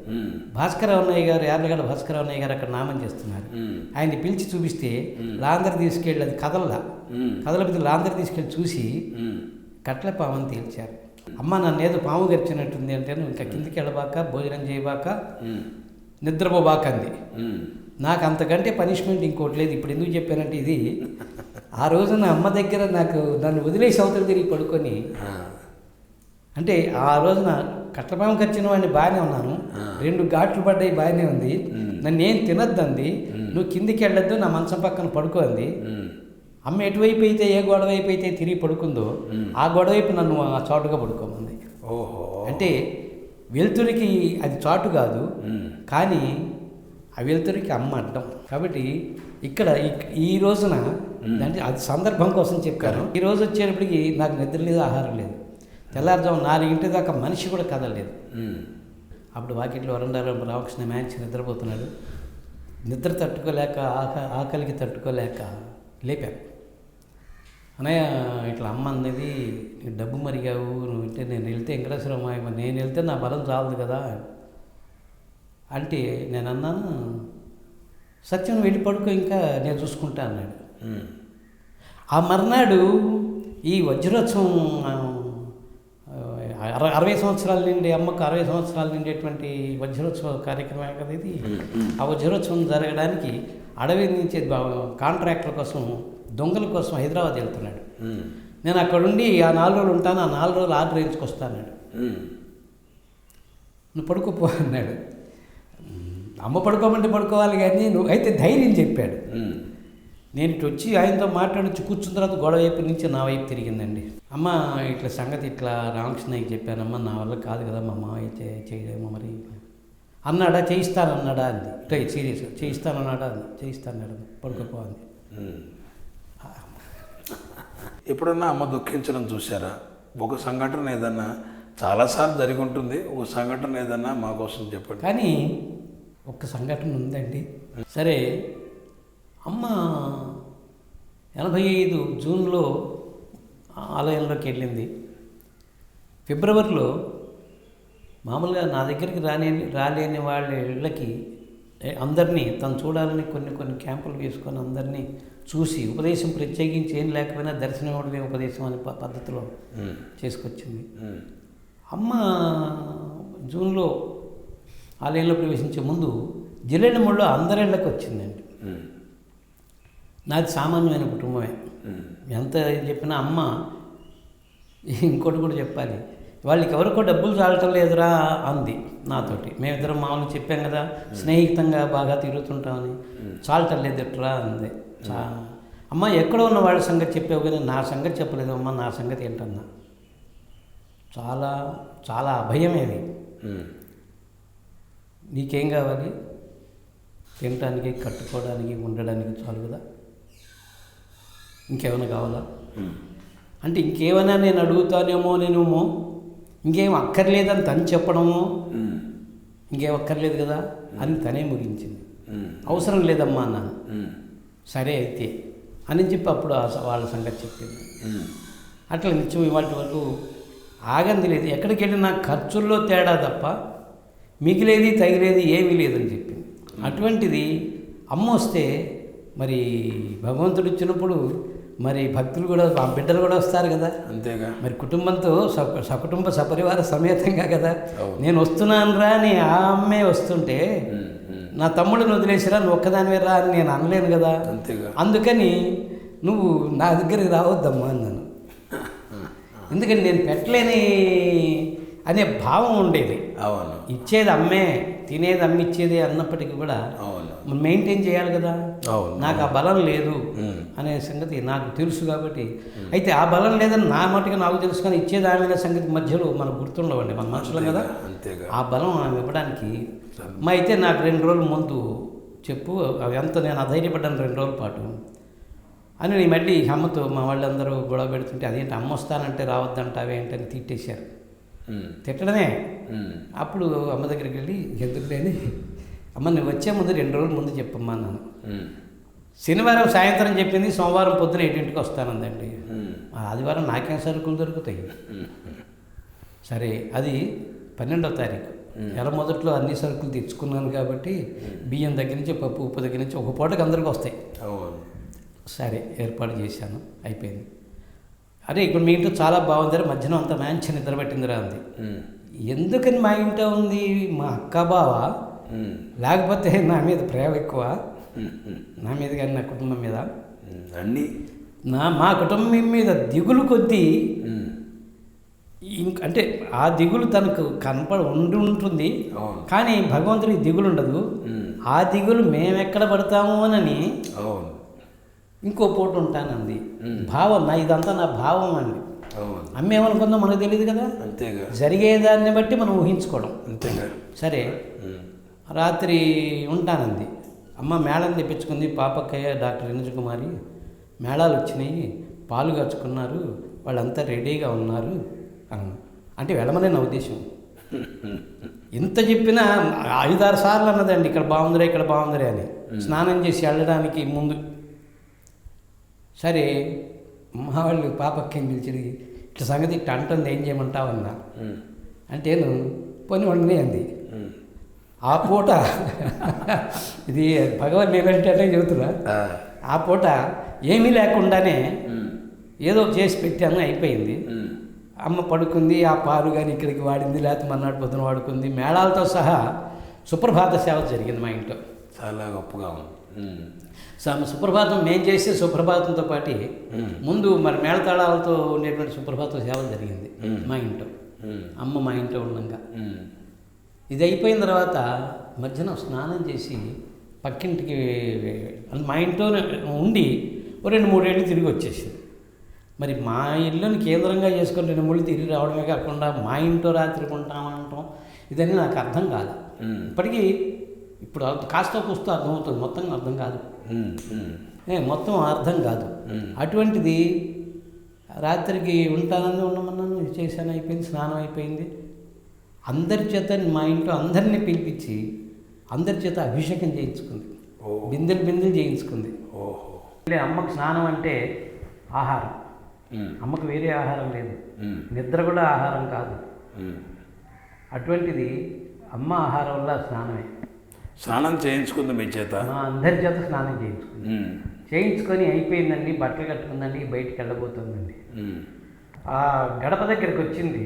భాస్కరరావు గారు, యార్లగడ్డ భాస్కరరావు గారు అక్కడ నామం చేస్తున్నారు. ఆయన్ని పిలిచి చూపిస్తే లాందరు తీసుకెళ్ళి, అది కదలపితే లాందరు తీసుకెళ్ళి చూసి కట్ల పాముని తేల్చారు. అమ్మ నన్ను ఏదో పాము గరిచినట్టుంది అంటే, నువ్వు ఇంకా కిందికి వెళ్ళబాక, భోజనం చేయబాక, నిద్రపోబాక అంది. నాకు అంతకంటే పనిష్మెంట్ ఇంకోటి లేదు. ఇప్పుడు ఎందుకు చెప్పానంటే, ఇది ఆ రోజున అమ్మ దగ్గర నన్ను వదిలేసి అవతల తిరిగి పడుకొని, అంటే ఆ రోజున కట్లపాము కరిచిన వాడిని బాగానే ఉన్నాను, 2 ఘాట్లు పడ్డాయి బాగానే ఉంది, నన్ను ఏం తినొద్దంది, నువ్వు కిందికి వెళ్ళొద్దు, నా మంచం పక్కన పడుకో అంది. అమ్మ ఎటువైపు అయితే, ఏ గొడవైపు అయితే తిరిగి పడుకుందో ఆ గొడవైపు నన్ను ఆ చాటుగా పడుకోమంది. అంటే వెలుతురికి అది చాటు కాదు, కానీ ఆ వెలుతురికి అమ్మ అడ్డం. కాబట్టి ఇక్కడ ఈ రోజున అంటే అది సందర్భం కోసం చెప్పాను. ఈ రోజు వచ్చేటప్పటికి నాకు నిద్ర లేదు, ఆహారం లేదు. తెల్లారుజాము 4 దాకా మనిషి కూడా కదలలేదు. అప్పుడు వాకిట్లో వరండాలో రామకృష్ణ మ్యాచ్ నిద్రపోతున్నాడు. నిద్ర తట్టుకోలేక, ఆకలికి తట్టుకోలేక లేపాను. అన్నయ్య ఇట్లా అమ్మ అన్నది, డబ్బు మరిగావు, నువ్వు అంటే నేను వెళ్తే వెంకటేశ్వరమ్మ, నేను వెళ్తే నా బలం చాలదు కదా అంటే నేను అన్నాను, సత్యం వెళ్ళి పడుకో, ఇంకా నేను చూసుకుంటా అన్నాడు. ఆ మర్నాడు ఈ వజ్రోత్సవం 60 సంవత్సరాల నుండి, అమ్మకు 60 సంవత్సరాల నిండేటువంటి వజ్రోత్సవ కార్యక్రమం కదా ఇది. ఆ వజ్రోత్సవం జరగడానికి అడవి నుంచి కాంట్రాక్టుల కోసం, దొంగల కోసం హైదరాబాద్ వెళ్తున్నాడు. నేను అక్కడుండి ఆ 4 రోజులు ఉంటాను, ఆ 4 రోజులు ఆర్డర్ వేయించుకొస్తాన్నాడు. నువ్వు పడుకోపో అన్నాడు. అమ్మ పడుకోమంటే పడుకోవాలి కానీ నువ్వు అయితే ధైర్యం చెప్పాడు. నేను ఇటు వచ్చి ఆయనతో మాట్లాడొచ్చి కూర్చున్న తర్వాత గొడవ వైపు నుంచి నా వైపు తిరిగిందండి. అమ్మ ఇట్లా సంగతి ఇట్లా రామకృష్ణయ్యకి చెప్పానమ్మా, నా వల్ల కాదు కదా మా మావయ్య చేయలేమో మరి అన్నాడా, చేయిస్తానన్నాడా అంది. ఇట్లా సీరియస్గా చేయిస్తానన్నాడా అంది. చేయిస్తాన్నాడు, పడుకోపో అంది. ఎప్పుడన్నా అమ్మ దుఃఖించడం చూసారా? ఒక సంఘటన ఏదన్నా, చాలాసార్లు జరిగి ఉంటుంది, ఒక సంఘటన ఏదన్నా మా కోసం చెప్పండి. కానీ ఒక్క సంఘటన ఉందండి. సరే అమ్మ 85 జూన్లో ఆలయంలోకి వెళ్ళింది. ఫిబ్రవరిలో మామూలుగా నా దగ్గరికి రాలేని వాళ్ళ ఇళ్ళకి అందరినీ తను చూడాలని కొన్ని క్యాంపులు వేసుకొని అందరినీ చూసి ఉపదేశం ప్రత్యేకించి ఏం లేకపోయినా దర్శనం ఇవ్వడమే ఉపదేశం అనే పద్ధతిలో చేసుకొచ్చింది. అమ్మ జూన్లో ఆలయంలో ప్రవేశించే ముందు జిల్లెనమూడిలో అందరిళ్ళకి వచ్చిందండి. నాది సామాన్యమైన కుటుంబమే. ఎంత చెప్పినా అమ్మ, ఇంకోటి కూడా చెప్పాలి, వాళ్ళకి ఎవరికో డబ్బులు చాలటం లేదురా అంది నాతోటి. మేమిద్దరం మామూలు చెప్పాం కదా, స్నేహితంగా బాగా తిరుగుతుంటామని, చాలటం లేదట్రా అంది. అమ్మ ఎక్కడో ఉన్న వాళ్ళ సంగతి చెప్పావు కానీ నా సంగతి చెప్పలేదు అమ్మ, నా సంగతి ఏంటన్నా. చాలా చాలా అభయమేది. నీకేం కావాలి? తినటానికి, కట్టుకోవడానికి, ఉండడానికి చాలు కదా, ఇంకేమైనా కావాలా? అంటే ఇంకేమైనా నేను అడుగుతానేమో నేనేమో ఇంకేం అక్కర్లేదని తను చెప్పడము, ఇంకేం అక్కర్లేదు కదా అని తనే ముగించింది. అవసరం లేదమ్మా అన్నాను. సరే అయితే అని చెప్పి అప్పుడు వాళ్ళ సంగతి చెప్పింది. అట్లా నిత్యం ఇవాటి వరకు ఆగంది లేదు. ఎక్కడికి వెళ్ళినా ఖర్చుల్లో తేడా తప్ప మిగిలేది తగిలేది ఏమీ లేదని చెప్పింది. అటువంటిది అమ్మ వస్తే మరి భగవంతుడు ఇచ్చినప్పుడు మరి భక్తులు కూడా ఆ బిడ్డలు కూడా వస్తారు కదా, అంతేగా. మరి కుటుంబంతో సకుటుంబ సపరివార సమేతంగా కదా. నేను వస్తున్నాను రా అని ఆ అమ్మే వస్తుంటే నా తమ్ముడిని వదిలేసిరా నువ్వు ఒక్కదానివే రా అని నేను అనలేను కదా. అంతేగా. అందుకని నువ్వు నా దగ్గరికి రావద్దమ్మా అన్నాను. ఎందుకని నేను పెట్టలేని అనే భావం ఉండేది. అవును. ఇచ్చేది అమ్మే, తినేది అమ్మ ఇచ్చేది అన్నప్పటికీ కూడా అవును మెయింటైన్ చేయాలి కదా. అవును. నాకు ఆ బలం లేదు అనే సంగతి నాకు తెలుసు కాబట్టి, అయితే ఆ బలం లేదని నా మటుకు నాకు తెలుసు కానీ ఇచ్చేది ఆమె సంగతి మధ్యలో మనకు గుర్తుండవండి, మన మనుషులం కదా. అంతేగా. ఆ బలం ఆమె ఇవ్వడానికి మా అయితే నాకు 2 రోజుల ముందు చెప్పు, అవి ఎంత నేను అధైర్యపడ్డాను 2 రోజుల పాటు అని. నేను మళ్ళీ అమ్మతో మా వాళ్ళందరూ గొడవ పెడుతుంటే అదేంటి అమ్మ వస్తానంటే రావద్దంటావే ఏంటని తిట్టేశారు. తిట్టడమే. అప్పుడు అమ్మ దగ్గరికి వెళ్ళి ఎందుకు లేని అమ్మ నువ్వు వచ్చే ముందు 2 రోజుల ముందు చెప్పమ్మా అన్నాను. శనివారం సాయంత్రం చెప్పింది, సోమవారం పొద్దున 7ంటికి వస్తానందండి. ఆదివారం నాకేం సరుకులు దొరుకుతాయి. సరే అది 12వ తారీఖు. నెల మొదట్లో అన్ని సరుకులు తెచ్చుకున్నాను కాబట్టి బియ్యం దగ్గర నుంచి పప్పు ఉప్పు దగ్గర నుంచి ఒక పూటకి అందరికీ వస్తాయి. సరే ఏర్పాటు చేశాను, అయిపోయింది. అరే ఇప్పుడు మీ ఇంట్లో చాలా బాగుంది, మధ్యాహ్నం అంతా మంచి నిద్ర పెట్టిందిరా అంది. ఎందుకని మా ఇంట్లో ఉంది మా అక్క బావ, లేకపోతే నా మీద ప్రేమ ఎక్కువ, నా మీద కానీ నా కుటుంబం మీద అన్నీ మా కుటుంబం మీద దిగులు కొద్దీ అంటే ఆ దిగులు తనకు ఉండి ఉంటుంది కానీ భగవంతుడికి దిగులు ఉండదు. ఆ దిగులు మేమెక్కడ పడతాము అని ఇంకో పూట ఉంటానంది. భావం ఇదంతా నా భావం అండి. అమ్మేమనుకుందో మనకు తెలియదు కదా, జరిగేదాన్ని బట్టి మనం ఊహించుకోవడం. సరే రాత్రి ఉంటానంది. అమ్మ మేళం తెప్పించుకుంది, పాపక్కయ్య డాక్టర్ రినుజకుమారి మేళాలు వచ్చినాయి, పాలు కాచుకున్నారు, వాళ్ళంతా రెడీగా ఉన్నారు అన్న. అంటే వెళ్ళమనే నా ఉద్దేశం. ఎంత చెప్పినా 5-6 సార్లు అన్నదండి ఇక్కడ బాగుందిరే ఇక్కడ బాగుందిరే అని, స్నానం చేసి వెళ్ళడానికి ముందు. సరే మా వాళ్ళు పాపక్కని పిలిచి ఇట్లా సంగతి ఇట్లా అంటుంది ఏం చేయమంటావు అన్నా. అంటే నేను పని వండనే అంది. ఆ పూట ఇది భగవాన్ నేనంటే చెబుతున్నా, ఆ పూట ఏమీ లేకుండానే ఏదో చేసి పెట్టాను, అయిపోయింది. అమ్మ పడుకుంది, ఆ పాలు కానీ ఇక్కడికి వాడింది, లేకపోతే మర్నాడు పొద్దున వాడుకుంది. మేళాలతో సహా సుప్రభాత సేవ జరిగింది మా ఇంట్లో. చాలా గొప్పగా ఉంది. సుప్రభాతం మేము చేసే సుప్రభాతంతో పాటు ముందు మరి మేళతాళాలతో ఉండేటువంటి సుప్రభాతం సేవ జరిగింది మా ఇంట్లో. అమ్మ మా ఇంట్లో ఉండగా ఇది అయిపోయిన తర్వాత మధ్యాహ్నం స్నానం చేసి పక్కింటికి మా ఇంట్లోనే ఉండి 2-3 ఏళ్ళు తిరిగి వచ్చేసింది. మరి మా ఇల్లుని కేంద్రంగా చేసుకొని 2-3 తిరిగి రావడమే కాకుండా మా ఇంట్లో రాత్రి ఉంటామంటాం, ఇదన్నీ నాకు అర్థం కాదు. ఇప్పటికీ ఇప్పుడు కాస్త కూస్తో అర్థమవుతుంది, మొత్తం అర్థం కాదు, మొత్తం అర్థం కాదు. అటువంటిది రాత్రికి ఉంటానని ఉండమన్నాను, చేశాను, అయిపోయింది, స్నానం అయిపోయింది. అందరి చేత మా ఇంట్లో అందరినీ పిలిపించి అందరి చేత అభిషేకం చేయించుకుంది, బిందెలు చేయించుకుంది. అమ్మకు స్నానం అంటే ఆహారం, అమ్మకు వేరే ఆహారం లేదు, నిద్ర కూడా ఆహారం కాదు. అటువంటిది అమ్మ ఆహారం వల్ల స్నానమే. స్నానం చేయించుకుంది మీ చేత? అందరి చేత స్నానం చేయించుకొని అయిపోయిందండి, బట్టలు కట్టుకుందండి, బయటికి వెళ్ళబోతుందండి. ఆ గడప దగ్గరికి వచ్చింది,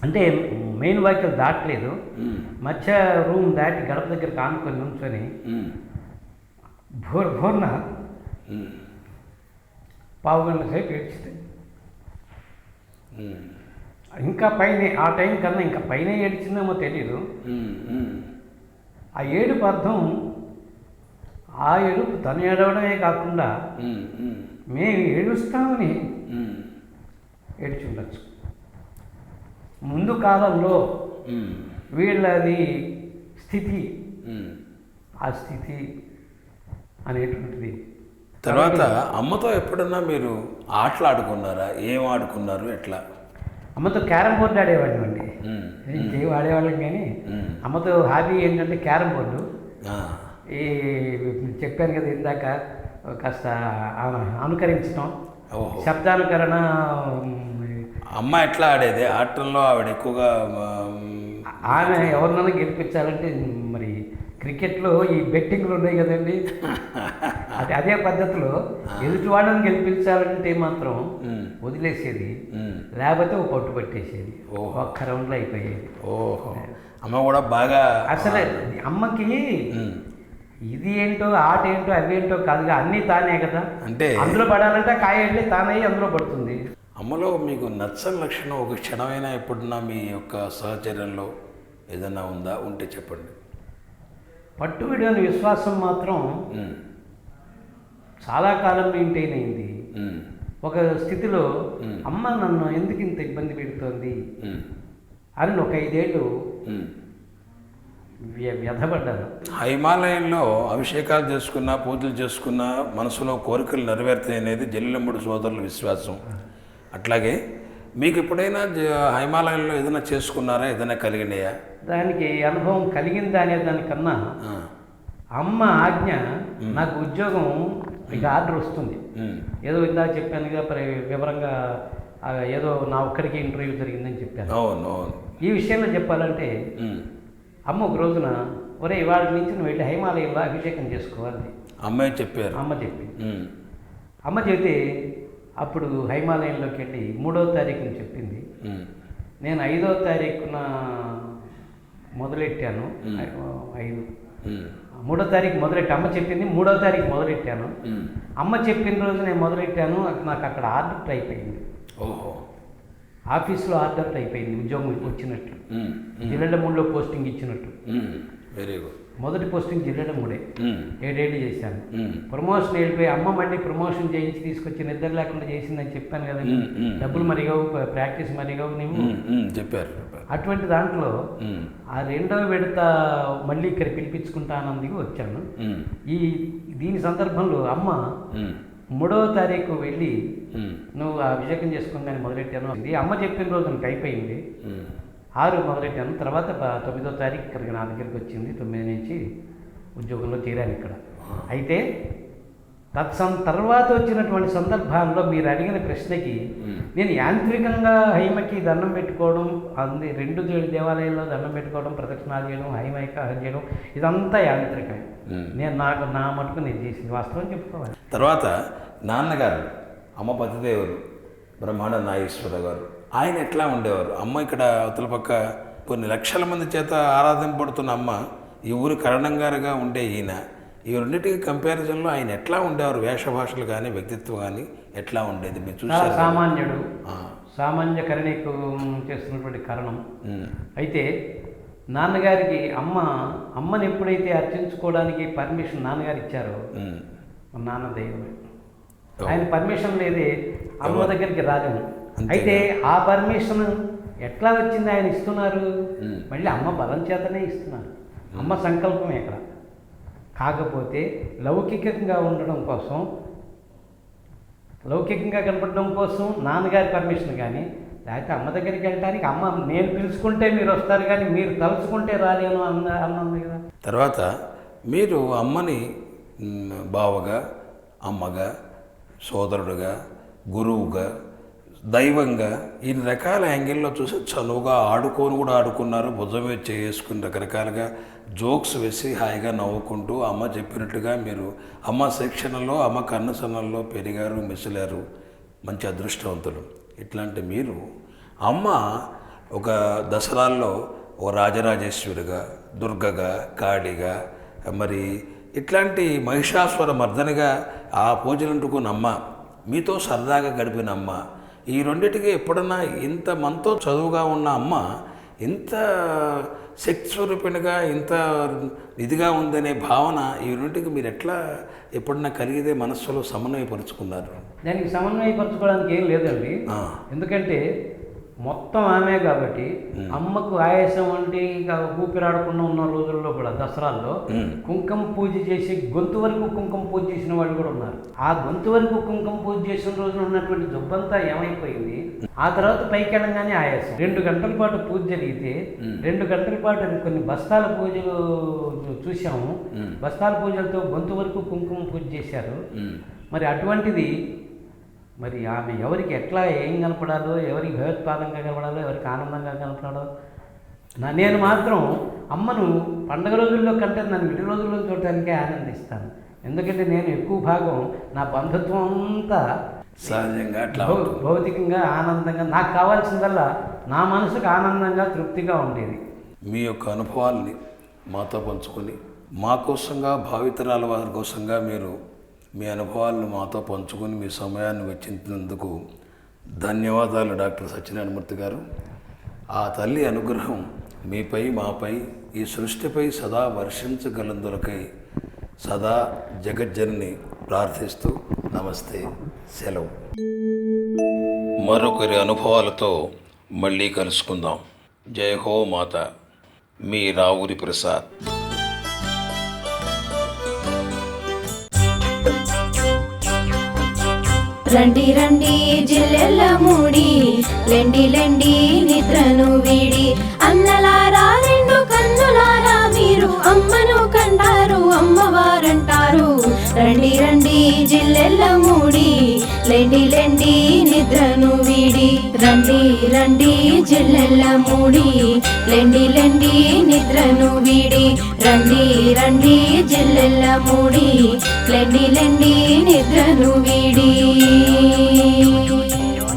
అంటే మెయిన్ వాకిల్ దాటలేదు, మధ్య రూమ్ దాటి గడప దగ్గర కానుకొని నుంచొని భోర్న 15 గంటల సేపు ఏడ్చింది. ఇంకా పైన ఆ టైం కన్నా ఇంకా పైన ఏడ్చిందేమో తెలీదు. ఆ ఏడుపు అర్థం, ఆ ఏడుపు తను ఏడవడమే కాకుండా మేము ఏడుస్తామని ఏడ్చుండొచ్చు. ముందు కాలంలో వీళ్ళది స్థితి, ఆ స్థితి అనేటువంటిది తర్వాత అమ్మతో ఎప్పుడన్నా మీరు ఆటలు ఆడుకున్నారా? ఏం ఆడుకున్నారు? ఎట్లా? అమ్మతో క్యారమ్ బోర్డు ఆడేవాళ్ళం అండి. ఉమ్, ఇంకేం ఆడేవాళ్ళం కానీ అమ్మతో హాబీ ఏంటంటే క్యారమ్ బోర్డు. ఆ, ఈ చెప్పాను కదా ఇందాక, కాస్త అనుకరించడం, ఓహో. శబ్దానుకరణ. అమ్మ ఎట్లా ఆడేది ఆటల్లో? ఆవిడ ఎక్కువగా ఆమె ఎవరినైనా గెలిపించాలంటే మరి క్రికెట్లో ఈ బెట్టింగ్లు ఉన్నాయి కదండి, అదే పద్ధతిలో ఎదుటి వాళ్ళని గెలిపించాలంటే మాత్రం వదిలేసేది, లేకపోతే ఒక పట్టు పట్టేసేది. ఒక్క రౌండ్లో అయిపోయేది. ఓహో, అమ్మ కూడా బాగా అసలు అమ్మకి ఇది ఏంటో ఆట ఏంటో అవి ఏంటో కాదుగా, అన్నీ తానే కదా. అంటే అందులో పడాలంటే కాయ వెళ్ళి తానయ్యి అందులో పడుతుంది. అమ్మలో మీకు నచ్చని లక్షణం ఒక క్షణమైనా ఎప్పుడన్నా మీ యొక్క సహచర్యంలో ఏదైనా ఉందా? ఉంటే చెప్పండి. పట్టు విడని విశ్వాసం మాత్రం చాలా కాలం మెయింటైన్ అయింది. ఒక స్థితిలో అమ్మ నన్ను ఎందుకు ఇంత ఇబ్బంది పెడుతోంది అని ఒక 5 ఏళ్ళు వ్యధపడ్డాను. హిమాలయంలో అభిషేకాలు చేసుకున్నా, పూజలు చేసుకున్నా మనసులో కోరికలు నెరవేరుతాయి అనేది జల్లిలంబుడు సోదరుల విశ్వాసం. అట్లాగే మీకు ఎప్పుడైనా హిమాలయంలో ఏదైనా చేసుకున్నారా? ఏదైనా కలిగినాయా? దానికి అనుభవం కలిగిందా అనే దానికన్నా అమ్మ ఆజ్ఞ, నాకు ఉద్యోగం ఇక ఆర్డర్ వస్తుంది. ఏదో ఇందాక చెప్పానుగా వివరంగా, ఏదో నా ఒక్కడికి ఇంటర్వ్యూ జరిగిందని చెప్పాను. అవును. ఈ విషయంలో చెప్పాలంటే అమ్మ ఒక రోజున, ఒరే ఇవాళ నుంచి నువ్వు వెళ్ళి హిమాలయంలో అభిషేకం చేసుకోవాలి అమ్మాయి చెప్పారు. అమ్మ చెప్తే అప్పుడు హిమాలయంలోకి వెళ్ళి 3వ తారీఖున చెప్పింది. నేను 5వ తారీఖున మొదలెట్టాను. 3వ తారీఖు మొదలెట్టి అమ్మ చెప్పింది, 3వ తారీఖు మొదలెట్టాను. అమ్మ చెప్పిన రోజు నేను మొదలెట్టాను. నాకు అక్కడ ఆర్డర్ అయిపోయింది. ఓహో, ఆఫీస్లో ఆర్డర్ అయిపోయింది, ఉద్యోగం వచ్చినట్లు, జిల్లెడమూడిలో పోస్టింగ్ ఇచ్చినట్టు. Very good. మొదటి పోస్టింగ్ జిల్లెడమూడే, 7 ఏళ్ళు చేశాను. ప్రమోషన్ వెళ్ళిపోయి అమ్మ మళ్ళీ ప్రమోషన్ చేయించి తీసుకొచ్చి నిద్ర లేకుండా చేసిందని చెప్పాను కదండి. డబ్బులు మరిగావు, ప్రాక్టీస్ మరిగావు నువ్వు చెప్పారు. అటువంటి దాంట్లో ఆ 2వ విడత మళ్ళీ ఇక్కడ పిలిపించుకుంటానందుకు వచ్చాను. దీని సందర్భంలో అమ్మ 3వ తారీఖు వెళ్ళి నువ్వు ఆ అభిషేకం చేసుకుందని మొదలెట్టాను. అమ్మ చెప్పిన రోజు నాకు అయిపోయింది. 6 మొదలెట్టాను. తర్వాత 9వ తారీఖు ఇక్కడికి నా దగ్గరికి వచ్చింది. 9 నుంచి ఉద్యోగంలో చేరాను ఇక్కడ. అయితే తర్వాత వచ్చినటువంటి సందర్భాల్లో మీరు అడిగిన ప్రశ్నకి నేను యాంత్రికంగా హైమకి దండం పెట్టుకోవడం, 2 దేవాలయాల్లో దండం పెట్టుకోవడం, ప్రదక్షిణాలు చేయడం, హైమైక చేయడం, ఇదంతా యాంత్రికమే. నేను నా మటుకు నేను చేసింది వాస్తవం చెప్పుకోవాలి. తర్వాత నాన్నగారు అమ్మ పతిదేవులు బ్రహ్మాండ నాగేశ్వర గారు, ఆయన ఎట్లా ఉండేవారు? అమ్మ ఇక్కడ అవతల పక్క కొన్ని లక్షల మంది చేత ఆరాధింపబడుతున్న అమ్మ, ఈ ఊరి కరణంగారుగా ఉండే ఈయన, ఈ రెండింటికి కంపారిజన్లో ఆయన ఎట్లా ఉండేవారు? వేషభాషలు కానీ వ్యక్తిత్వం కానీ ఎట్లా ఉండేది మీరు చూసారు? సామాన్యుడు, సామాన్య కరణీకు చేస్తున్నటువంటి కారణం. అయితే నాన్నగారికి అమ్మని ఎప్పుడైతే అర్చించుకోవడానికి పర్మిషన్ నాన్నగారు ఇచ్చారో, నాన్న దైవమే, ఆయన పర్మిషన్ లేదే అమ్మ దగ్గరికి రాలేము. అయితే ఆ పర్మిషన్ ఎట్లా వచ్చింది? ఆయన ఇస్తున్నారు, మళ్ళీ అమ్మ బలం చేతనే ఇస్తున్నారు. అమ్మ సంకల్పం ఎక్కడ. కాకపోతే లౌకికంగా ఉండడం కోసం, లౌకికంగా కనపడడం కోసం నాన్నగారి పర్మిషన్ కానీ, లేకపోతే అమ్మ దగ్గరికి వెళ్ళడానికి అమ్మ నేను పిలుచుకుంటే మీరు వస్తారు కానీ మీరు తలుచుకుంటే రాలేను అన్నది కదా. తర్వాత మీరు అమ్మని బావగా, అమ్మగా, సోదరుడుగా, గురువుగా, దైవంగా ఇన్ని రకాల యాంగిల్లో చూసి చనువుగా కూడా ఆడుకున్నారు. భుజం మీద చేసుకుని రకరకాలుగా జోక్స్ వేసి హాయిగా నవ్వుకుంటూ అమ్మ చెప్పినట్టుగా మీరు అమ్మ శిక్షణలో, అమ్మ కన్నసన్నల్లో పెరిగారు, మెసిలారు. మంచి అదృష్టవంతులు. ఇట్లాంటి మీరు అమ్మ ఒక దసరాల్లో ఓ రాజరాజేశ్వరిగా, దుర్గగా, కాళిగా, మరి ఇట్లాంటి మహిషాసుర మర్దనిగా ఆ పూజలంటుకున్న అమ్మ, మీతో సరదాగా గడిపిన అమ్మ, ఈ రెండిటికి ఎప్పుడన్నా ఇంత మనతో చదువుగా ఉన్న అమ్మ ఇంత శక్తి స్వరూపిణిగా, ఇంత ఇదిగా ఉందనే భావన ఈ రెండింటికి మీరు ఎట్లా ఎప్పుడన్నా కలిగితే మనస్సులో సమన్వయపరుచుకున్నారు? దానికి సమన్వయపరచుకోవడానికి ఏం లేదండి. ఎందుకంటే మొత్తం ఆమె కాబట్టి అమ్మకు ఆయాసం అంటే ఇక ఊపిరాడకుండా ఉన్న రోజుల్లో కూడా దసరాల్లో కుంకుమ పూజ చేసి గొంతు వరకు కుంకుమ పూజ చేసిన వాళ్ళు కూడా ఉన్నారు. ఆ గొంతు వరకు కుంకుమ పూజ చేసిన రోజున ఉన్నటువంటి జుబ్బంతా ఏమైపోయింది, ఆ తర్వాత పైకి వెళ్ళంగానే ఆయాసం. 2 గంటల పాటు పూజ జరిగితే 2 గంటల పాటు కొన్ని బస్తాల పూజలు చూసాము. బస్తాల పూజలతో గొంతు వరకు కుంకుమ పూజ చేశారు. మరి అటువంటిది మరి ఆమె ఎవరికి ఎట్లా ఏం కనపడాలో, ఎవరికి భయోత్పాదంగా కనపడాలో, ఎవరికి ఆనందంగా కనపడాలో. నేను మాత్రం అమ్మను పండగ రోజుల్లో కంటే నన్ను విడి రోజుల్లో చూడటానికే ఆనందిస్తాను. ఎందుకంటే నేను ఎక్కువ భాగం నా బంధుత్వం అంతా సహజంగా భౌతికంగా ఆనందంగా, నాకు కావాల్సిందల్లా నా మనసుకు ఆనందంగా తృప్తిగా ఉండేది. మీ యొక్క అనుభవాల్ని మాతో పంచుకొని మా కోసంగా, భావితరాల వారి కోసంగా మీరు మీ అనుభవాలను మాతో పంచుకొని మీ సమయాన్ని వెచ్చించినందుకు ధన్యవాదాలు డాక్టర్ సత్యనారాయణమూర్తి గారు. ఆ తల్లి అనుగ్రహం మీపై, మాపై, ఈ సృష్టిపై సదా వర్షించగలందులకై సదా జగజ్జనని ప్రార్థిస్తూ నమస్తే, సెలవు. మరొకరి అనుభవాలతో మళ్ళీ కలుసుకుందాం. జై హో మాత. మీ రావురి ప్రసాద్. రండి రండి జిల్లెల్ల మూడి, లెండి లెండి నిద్రను వీడి, అన్నలారా 2 కన్నులారా మీరు అమ్మను కంటారు, అమ్మవారంటారు. రండి రండి జిల్లెల్ల మూడి, లెండి లెండి నిద్రను వీడి. రండి రండి జిల్లెల్ల మూడి, లెండి లెండి నిద్రను వీడి. రండి రండి జిల్లెల్ల మూడి, లెండి లెండి నిద్రను వీడి.